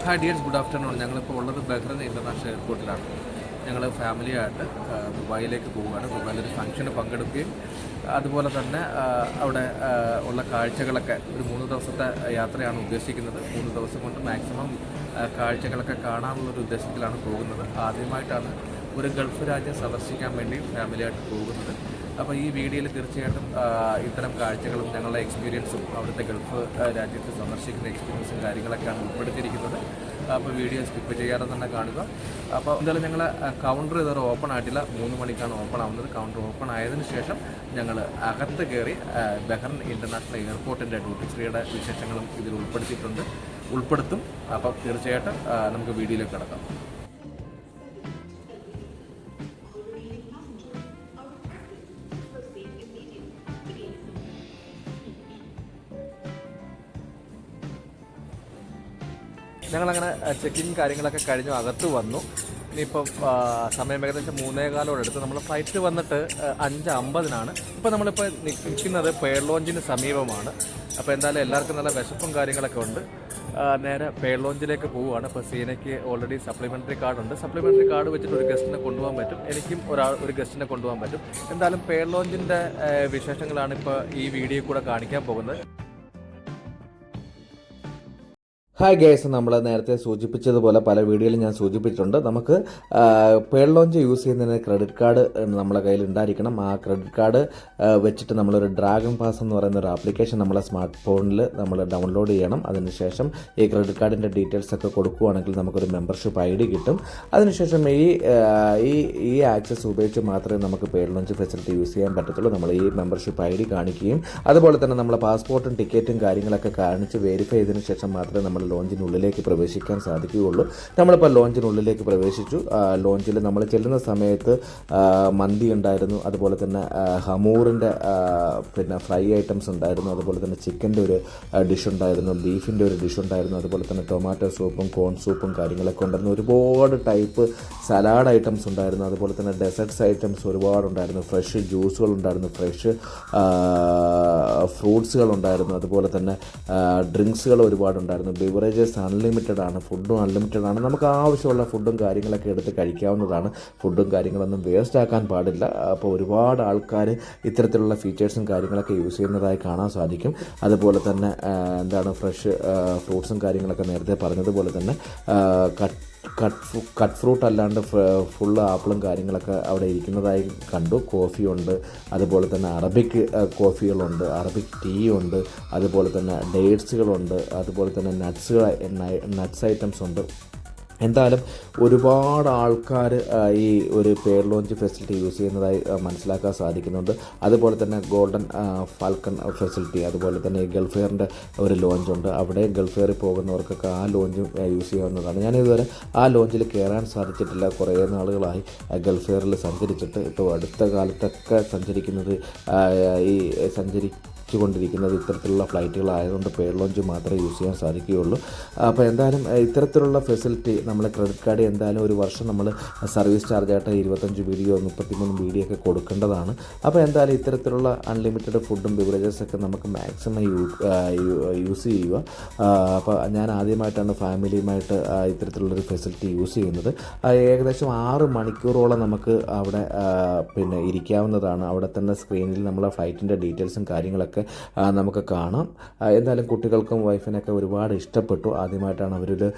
Hi dears, good afternoon. ഞങ്ങളിപ്പോൾ ഉള്ളത് Bahrain international എയർപോർട്ടിലാണ്. ഞങ്ങൾ ഫാമിലിയായിട്ട് ദുബായിലേക്ക് പോവുകയാണ്. ദുബായിലൊരു ഫംഗ്ഷന് പങ്കെടുക്കുകയും അതുപോലെ തന്നെ അവിടെ ഉള്ള കാഴ്ചകളൊക്കെ ഒരു 3 ദിവസത്തെ യാത്രയാണ് ഉദ്ദേശിക്കുന്നത്. 3 ദിവസം കൊണ്ട് മാക്സിമം കാഴ്ചകളൊക്കെ കാണാനുള്ളൊരു ഉദ്ദേശത്തിലാണ് പോകുന്നത്. ആദ്യമായിട്ടാണ് ഒരു ഗൾഫ് രാജ്യം സന്ദർശിക്കാൻ വേണ്ടി ഫാമിലിയായിട്ട് പോകുന്നത്. അപ്പോൾ ഈ വീഡിയോയിൽ തീർച്ചയായിട്ടും ഇത്തരം കാഴ്ചകളും ഞങ്ങളുടെ എക്സ്പീരിയൻസും അവിടുത്തെ ഗൾഫ് രാജ്യത്ത് സന്ദർശിക്കുന്ന എക്സ്പീരിയൻസും കാര്യങ്ങളൊക്കെയാണ് ഉൾപ്പെടുത്തിയിരിക്കുന്നത്. അപ്പോൾ വീഡിയോ സ്കിപ്പ് ചെയ്യാതെ തന്നെ കാണുക. അപ്പോൾ എന്തായാലും ഞങ്ങൾ കൗണ്ടർ ഇതുവരെ ഓപ്പൺ ആയിട്ടില്ല. 3 മണിക്കാണ് ഓപ്പൺ ആവുന്നത്. കൗണ്ടർ ഓപ്പൺ ആയതിനു ശേഷം ഞങ്ങൾ അകത്ത് കയറി ബഹ്റൈൻ ഇൻ്റർനാഷണൽ എയർപോർട്ടിൻ്റെ ഡ്യൂട്ടി ഫ്രീയുടെ വിശേഷങ്ങളും ഇതിൽ ഉൾപ്പെടുത്തും. അപ്പോൾ തീർച്ചയായിട്ടും നമുക്ക് വീഡിയോയിലേക്ക് കിടക്കാം. ഞങ്ങളങ്ങനെ ചെക്കിങ് കാര്യങ്ങളൊക്കെ കഴിഞ്ഞു അകത്ത് വന്നു. ഇനിയിപ്പം സമയം ഏകദേശം 3:15 നമ്മൾ ഫ്ലൈറ്റ് വന്നിട്ട് 5:50 ഇപ്പോൾ നമ്മളിപ്പോൾ നിൽക്കുന്നത് പേർ ലോഞ്ചിന് സമീപമാണ്. അപ്പോൾ എന്തായാലും എല്ലാവർക്കും നല്ല വിശപ്പും കാര്യങ്ങളൊക്കെ ഉണ്ട്. നേരെ പേർ ലോഞ്ചിലേക്ക് പോവുകയാണ്. ഇപ്പോൾ സീനയ്ക്ക് ഓൾറെഡി സപ്ലിമെൻ്ററി കാർഡുണ്ട്. സപ്ലിമെൻ്ററി കാർഡ് വെച്ചിട്ട് ഒരു ഗസ്റ്റിനെ കൊണ്ടുപോകാൻ പറ്റും. എനിക്കും ഒരു ഗസ്റ്റിനെ കൊണ്ടുപോകാൻ പറ്റും. എന്തായാലും പേർ ലോഞ്ചിൻ്റെ വിശേഷങ്ങളാണ് ഇപ്പോൾ ഈ വീഡിയോ കൂടെ കാണിക്കാൻ പോകുന്നത്. ഹായ് ഗേസ്, നമ്മൾ നേരത്തെ സൂചിപ്പിച്ചതുപോലെ പല വീഡിയോയിലും ഞാൻ സൂചിപ്പിച്ചിട്ടുണ്ട്. നമുക്ക് പേർ ലോഞ്ച് യൂസ് ചെയ്യുന്നതിന് ക്രെഡിറ്റ് കാർഡ് നമ്മളെ കയ്യിൽ ഉണ്ടായിരിക്കണം. ആ ക്രെഡിറ്റ് കാർഡ് വെച്ചിട്ട് നമ്മളൊരു ഡ്രാഗൺ പാസ് എന്ന് പറയുന്ന ഒരു ആപ്ലിക്കേഷൻ നമ്മളെ സ്മാർട്ട് ഫോണിൽ നമ്മൾ ഡൗൺലോഡ് ചെയ്യണം. അതിനുശേഷം ഈ ക്രെഡിറ്റ് കാർഡിൻ്റെ ഡീറ്റെയിൽസ് ഒക്കെ കൊടുക്കുകയാണെങ്കിൽ നമുക്കൊരു മെമ്പർഷിപ്പ് ID കിട്ടും. അതിനുശേഷം ഈ ആക്സസ് ഉപയോഗിച്ച് മാത്രമേ നമുക്ക് പേർ ലോഞ്ച് ഫെസിലിറ്റി യൂസ് ചെയ്യാൻ പറ്റത്തുള്ളൂ. നമ്മൾ ഈ മെമ്പർഷിപ്പ് ID കാണിക്കുകയും അതുപോലെ തന്നെ നമ്മളെ പാസ്പോർട്ടും ടിക്കറ്റും കാര്യങ്ങളൊക്കെ കാണിച്ച് വെരിഫൈ ചെയ്തതിനു ശേഷം മാത്രമേ നമ്മൾ ലോഞ്ചിനുള്ളിലേക്ക് പ്രവേശിക്കാൻ സാധിക്കുകയുള്ളൂ. നമ്മളിപ്പോൾ ലോഞ്ചിനുള്ളിലേക്ക് പ്രവേശിച്ചു. ലോഞ്ചിൽ നമ്മൾ ചെല്ലുന്ന സമയത്ത് മന്തി ഉണ്ടായിരുന്നു, അതുപോലെ തന്നെ ഹമൂറിൻ്റെ പിന്നെ ഫ്രൈ ഐറ്റംസ് ഉണ്ടായിരുന്നു, അതുപോലെ തന്നെ ചിക്കൻ്റെ ഒരു ഡിഷ് ഉണ്ടായിരുന്നു, ബീഫിൻ്റെ ഒരു ഡിഷ് ഉണ്ടായിരുന്നു, അതുപോലെ തന്നെ ടൊമാറ്റോ സൂപ്പും കോൺ സൂപ്പും കാര്യങ്ങളൊക്കെ ഉണ്ടായിരുന്നു. ഒരുപാട് ടൈപ്പ് സലാഡ് ഐറ്റംസ് ഉണ്ടായിരുന്നു, അതുപോലെ തന്നെ ഡെസേർട്ട്സ് ഐറ്റംസ് ഒരുപാടുണ്ടായിരുന്നു, ഫ്രഷ് ജ്യൂസുകൾ ഉണ്ടായിരുന്നു, ഫ്രഷ് ഫ്രൂട്ട്സുകൾ ഉണ്ടായിരുന്നു, അതുപോലെ തന്നെ ഡ്രിങ്ക്സുകൾ ഒരുപാടുണ്ടായിരുന്നു. ബിവറേജസ് അൺലിമിറ്റഡ് ആണ്, ഫുഡും അൺലിമിറ്റഡ് ആണ്. നമുക്ക് ആവശ്യമുള്ള ഫുഡും കാര്യങ്ങളൊക്കെ എടുത്ത് കഴിക്കാവുന്നതാണ്. ഫുഡും കാര്യങ്ങളൊന്നും വേസ്റ്റ് ആക്കാൻ പാടില്ല. അപ്പോൾ ഒരുപാട് ആൾക്കാർ ഇത്തരത്തിലുള്ള ഫീച്ചേഴ്സും കാര്യങ്ങളൊക്കെ യൂസ് ചെയ്യുന്നതായി കാണാൻ സാധിക്കും. അതുപോലെ തന്നെ ഫ്രഷ് ഫ്രൂട്ട്സും കാര്യങ്ങളൊക്കെ നേരത്തെ പറഞ്ഞതുപോലെ തന്നെ കട്ട് ഫ്രൂട്ട് അല്ലാണ്ട് ഫുള്ള് ആപ്പിളും കാര്യങ്ങളൊക്കെ അവിടെ ഇരിക്കുന്നതായി കണ്ടു. കോഫിയുണ്ട്, അതുപോലെ തന്നെ അറബിക് കോഫികളുണ്ട്, അറബിക് ടീ ഉണ്ട്, അതുപോലെ തന്നെ ഡേറ്റ്സുകളുണ്ട്, അതുപോലെ തന്നെ നട്ട്സ് ഐറ്റംസ് ഉണ്ട്. എന്തായാലും ഒരുപാട് ആൾക്കാർ ഈ ഒരു പേർ ലോഞ്ച് ഫെസിലിറ്റി യൂസ് ചെയ്യുന്നതായി മനസ്സിലാക്കാൻ സാധിക്കുന്നുണ്ട്. അതുപോലെ തന്നെ ഗോൾഡൻ ഫാൽക്കൺ ഫെസിലിറ്റി, അതുപോലെ തന്നെ ഈ ഗൾഫ് എയറിൻ്റെ ഒരു ലോഞ്ചുണ്ട്. അവിടെ ഗൾഫ് എയറിൽ പോകുന്നവർക്കൊക്കെ ആ ലോഞ്ചും യൂസ് ചെയ്യാവുന്നതാണ്. ഞാനിതുവരെ ആ ലോഞ്ചിൽ കയറാൻ സാധിച്ചിട്ടില്ല. കുറേ നാളുകളായി ഗൾഫ് എയറിൽ സഞ്ചരിച്ചിട്ട്. ഇപ്പോൾ അടുത്ത കാലത്തൊക്കെ കൊണ്ടിരിക്കുന്നത് ഇത്തരത്തിലുള്ള ഫ്ലൈറ്റുകളായതുകൊണ്ട് പേർ ലോഞ്ച് മാത്രമേ യൂസ് ചെയ്യാൻ സാധിക്കുകയുള്ളൂ. അപ്പോൾ എന്തായാലും ഇത്തരത്തിലുള്ള ഫെസിലിറ്റി നമ്മളെ ക്രെഡിറ്റ് കാർഡ് എന്തായാലും ഒരു വർഷം നമ്മൾ സർവീസ് ചാർജായിട്ട് 25 BD 33 BD ഒക്കെ കൊടുക്കേണ്ടതാണ്. അപ്പോൾ എന്തായാലും ഇത്തരത്തിലുള്ള അൺലിമിറ്റഡ് ഫുഡും ബിവറേജസൊക്കെ നമുക്ക് മാക്സിമം യൂസ് ചെയ്യുക. അപ്പോൾ ഞാൻ ആദ്യമായിട്ടാണ് ഫാമിലിയുമായിട്ട് ഇത്തരത്തിലുള്ളൊരു ഫെസിലിറ്റി യൂസ് ചെയ്യുന്നത്. ഏകദേശം 6 മണിക്കൂറോളം നമുക്ക് അവിടെ പിന്നെ ഇരിക്കാവുന്നതാണ്. അവിടെ തന്നെ സ്ക്രീനിൽ നമ്മളെ ഫ്ലൈറ്റിൻ്റെ ഡീറ്റെയിൽസും കാര്യങ്ങളൊക്കെ നമുക്ക് കാണാം. എന്തായാലും കുട്ടികൾക്കും വൈഫിനൊക്കെ ഒരുപാട് ഇഷ്ടപ്പെട്ടു. ആദ്യമായിട്ടാണ് അവരൊരു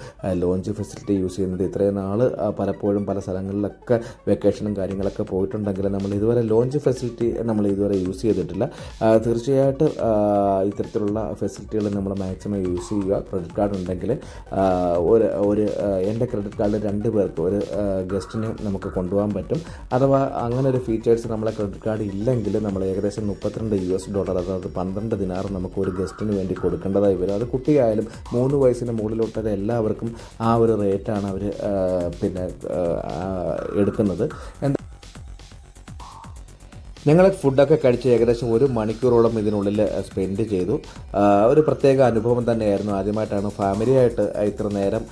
ലോഞ്ച് ഫെസിലിറ്റി യൂസ് ചെയ്യുന്നത്. ഇത്രയും നാൾ പലപ്പോഴും പല സ്ഥലങ്ങളിലൊക്കെ വെക്കേഷനും കാര്യങ്ങളൊക്കെ പോയിട്ടുണ്ടെങ്കിൽ നമ്മൾ ഇതുവരെ ലോഞ്ച് ഫെസിലിറ്റി നമ്മൾ ഇതുവരെ യൂസ് ചെയ്തിട്ടില്ല. തീർച്ചയായിട്ടും ഇത്തരത്തിലുള്ള ഫെസിലിറ്റികൾ നമ്മൾ മാക്സിമം യൂസ് ചെയ്യുക. ക്രെഡിറ്റ് കാർഡ് ഉണ്ടെങ്കിൽ എൻ്റെ ക്രെഡിറ്റ് കാർഡ് 2 പേർക്ക് ഒരു ഗസ്റ്റിന് നമുക്ക് കൊണ്ടുപോകാൻ പറ്റും. അഥവാ അങ്ങനെ ഒരു ഫീച്ചേഴ്സ് നമ്മളെ ക്രെഡിറ്റ് കാർഡ് ഇല്ലെങ്കിൽ നമ്മൾ ഏകദേശം $32, അതായത് 12 ദിനാർ നമുക്ക് ഒരു ഗസ്റ്റിന് വേണ്ടി കൊടുക്കേണ്ടതായി വരും. അത് കുട്ടിയായാലും 3 വയസ്സിന് മുകളിലോട്ടത് എല്ലാവർക്കും ആ ഒരു റേറ്റാണ് അവർ എടുക്കുന്നത്. ഞങ്ങൾ ഫുഡൊക്കെ കഴിച്ച് ഏകദേശം 1 മണിക്കൂറോളം ഇതിനുള്ളിൽ സ്പെൻഡ് ചെയ്തു. ഒരു പ്രത്യേക അനുഭവം തന്നെയായിരുന്നു. ആദ്യമായിട്ടാണ് ഫാമിലിയായിട്ട് ഇത്ര നേരം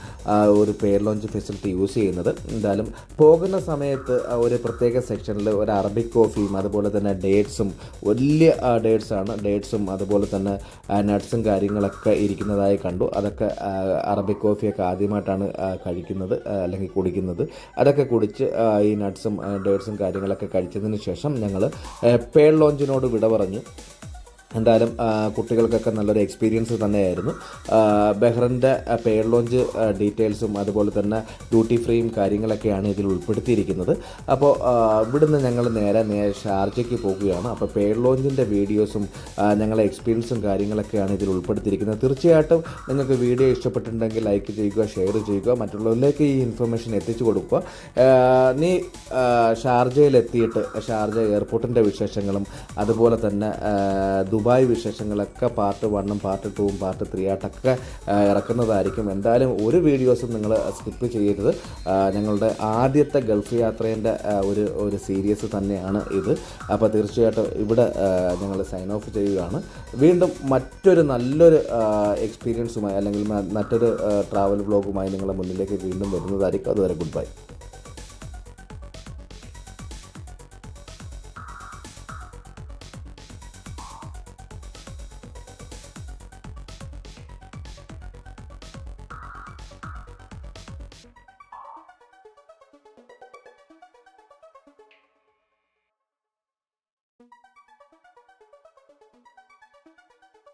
ഒരു പെയ്ഡ് ലോഞ്ച് ഫെസിലിറ്റി യൂസ് ചെയ്യുന്നത്. എന്തായാലും പോകുന്ന സമയത്ത് ഒരു പ്രത്യേക സെക്ഷനിൽ ഒരു അറബിക് കോഫിയും അതുപോലെ തന്നെ ഡേറ്റ്സും, വലിയ ഡേറ്റ്സും അതുപോലെ തന്നെ നട്ട്സും കാര്യങ്ങളൊക്കെ ഇരിക്കുന്നതായി കണ്ടു. അതൊക്കെ അറബിക് കോഫിയൊക്കെ ആദ്യമായിട്ടാണ് കഴിക്കുന്നത് അല്ലെങ്കിൽ കുടിക്കുന്നത്. അതൊക്കെ കുടിച്ച് ഈ നട്ട്സും ഡേറ്റ്സും കാര്യങ്ങളൊക്കെ കഴിച്ചതിന് ശേഷം ഞങ്ങൾ പെയ്ഡ് ലോഞ്ചിനോട് വിട പറഞ്ഞു. എന്തായാലും കുട്ടികൾക്കൊക്കെ നല്ലൊരു എക്സ്പീരിയൻസ് തന്നെയായിരുന്നു. ബഹ്റിൻ്റെ പെയ്ഡ് ലോഞ്ച് ഡീറ്റെയിൽസും അതുപോലെ തന്നെ ഡ്യൂട്ടി ഫ്രീയും കാര്യങ്ങളൊക്കെയാണ് ഇതിൽ ഉൾപ്പെടുത്തിയിരിക്കുന്നത്. അപ്പോൾ ഇവിടുന്ന് ഞങ്ങൾ നേരെ ഷാർജയ്ക്ക് പോകുകയാണ്. അപ്പോൾ പെയ്ഡ് ലോഞ്ചിൻ്റെ വീഡിയോസും ഞങ്ങളെ എക്സ്പീരിയൻസും കാര്യങ്ങളൊക്കെയാണ് ഇതിൽ ഉൾപ്പെടുത്തിയിരിക്കുന്നത്. തീർച്ചയായിട്ടും നിങ്ങൾക്ക് വീഡിയോ ഇഷ്ടപ്പെട്ടിട്ടുണ്ടെങ്കിൽ ലൈക്ക് ചെയ്യുക, ഷെയർ ചെയ്യുക, മറ്റുള്ളവരിലേക്ക് ഈ ഇൻഫർമേഷൻ എത്തിച്ചു കൊടുക്കുക. നീ ഷാർജയിലെത്തിയിട്ട് ഷാർജ എയർപോർട്ടിൻ്റെ വിശേഷങ്ങളും അതുപോലെ തന്നെ ദുബായ് വിശേഷങ്ങളൊക്കെ പാർട്ട് 1ഉം പാർട്ട് 2ഉം പാർട്ട് 3 ആയിട്ടൊക്കെ ഇറക്കുന്നതായിരിക്കും. എന്തായാലും ഒരു വീഡിയോസും നിങ്ങൾ സ്കിപ്പ് ചെയ്യരുത്. ഞങ്ങളുടെ ആദ്യത്തെ ഗൾഫ് യാത്രേൻ്റെ ഒരു സീരീസ് തന്നെയാണ് ഇത്. അപ്പോൾ തീർച്ചയായിട്ടും ഇവിടെ ഞങ്ങൾ സൈൻ ഓഫ് ചെയ്യുകയാണ്. വീണ്ടും മറ്റൊരു നല്ലൊരു എക്സ്പീരിയൻസുമായി അല്ലെങ്കിൽ മറ്റൊരു ട്രാവൽ വ്ലോഗുമായി നിങ്ങളുടെ മുന്നിലേക്ക് വീണ്ടും വരുന്നതായിരിക്കും. അതുവരെ ഗുഡ് ബൈ.